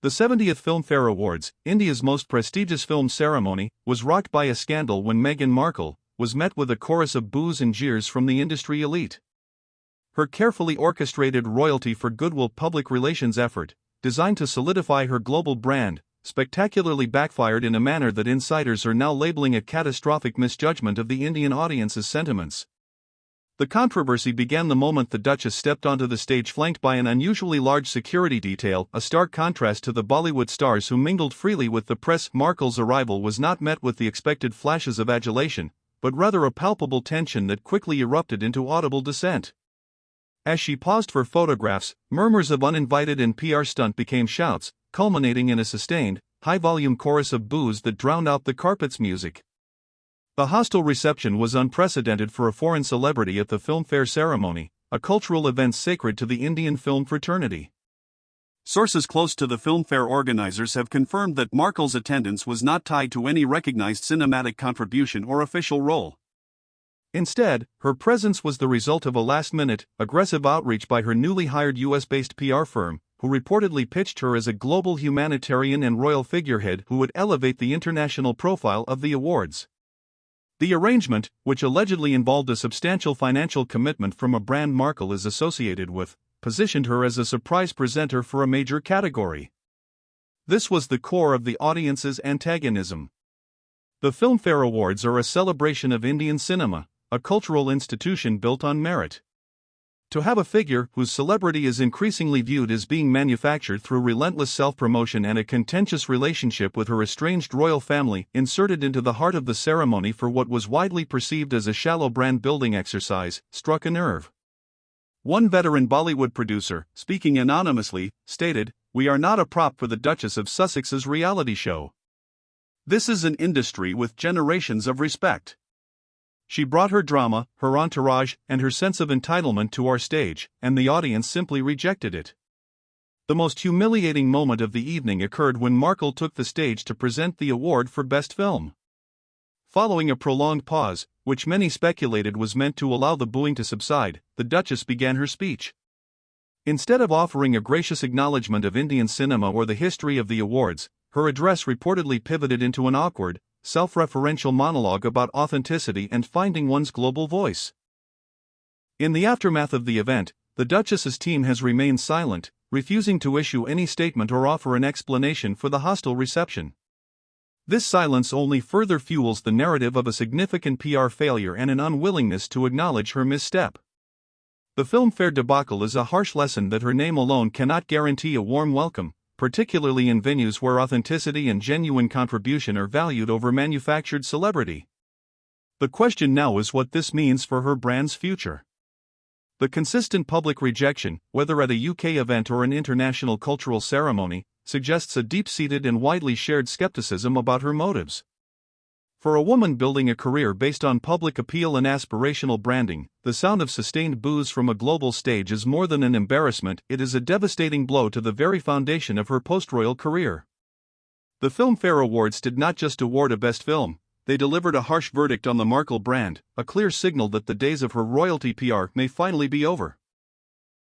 The 70th FilmFare Awards, India's most prestigious film ceremony, was rocked by a scandal when Meghan Markle was met with a chorus of boos and jeers from the industry elite. Her carefully orchestrated royalty for goodwill public relations effort, designed to solidify her global brand, spectacularly backfired in a manner that insiders are now labeling a catastrophic misjudgment of the Indian audience's sentiments. The controversy began the moment the Duchess stepped onto the stage flanked by an unusually large security detail, a stark contrast to the Bollywood stars who mingled freely with the press. Markle's arrival was not met with the expected flashes of adulation, but rather a palpable tension that quickly erupted into audible dissent. As she paused for photographs, murmurs of uninvited and PR stunt became shouts, culminating in a sustained, high-volume chorus of boos that drowned out the carpet's music. The hostile reception was unprecedented for a foreign celebrity at the FilmFare ceremony, a cultural event sacred to the Indian film fraternity. Sources close to the FilmFare organizers have confirmed that Markle's attendance was not tied to any recognized cinematic contribution or official role. Instead, her presence was the result of a last-minute, aggressive outreach by her newly hired US-based PR firm, who reportedly pitched her as a global humanitarian and royal figurehead who would elevate the international profile of the awards. The arrangement, which allegedly involved a substantial financial commitment from a brand Markle is associated with, positioned her as a surprise presenter for a major category. This was the core of the audience's antagonism. The FilmFare Awards are a celebration of Indian cinema, a cultural institution built on merit. To have a figure whose celebrity is increasingly viewed as being manufactured through relentless self-promotion and a contentious relationship with her estranged royal family inserted into the heart of the ceremony for what was widely perceived as a shallow brand-building exercise, struck a nerve. One veteran Bollywood producer, speaking anonymously, stated, "We are not a prop for the Duchess of Sussex's reality show. This is an industry with generations of respect. She brought her drama, her entourage, and her sense of entitlement to our stage, and the audience simply rejected it." The most humiliating moment of the evening occurred when Markle took the stage to present the award for Best Film. Following a prolonged pause, which many speculated was meant to allow the booing to subside, the Duchess began her speech. Instead of offering a gracious acknowledgement of Indian cinema or the history of the awards, her address reportedly pivoted into an awkward, self-referential monologue about authenticity and finding one's global voice. In the aftermath of the event, the Duchess's team has remained silent, refusing to issue any statement or offer an explanation for the hostile reception. This silence only further fuels the narrative of a significant PR failure and an unwillingness to acknowledge her misstep. The FilmFare debacle is a harsh lesson that her name alone cannot guarantee a warm welcome, particularly in venues where authenticity and genuine contribution are valued over manufactured celebrity. The question now is what this means for her brand's future. The consistent public rejection, whether at a UK event or an international cultural ceremony, suggests a deep-seated and widely shared skepticism about her motives. For a woman building a career based on public appeal and aspirational branding, the sound of sustained boos from a global stage is more than an embarrassment, it is a devastating blow to the very foundation of her post-royal career. The FilmFare Awards did not just award a best film, they delivered a harsh verdict on the Markle brand, a clear signal that the days of her royalty PR may finally be over.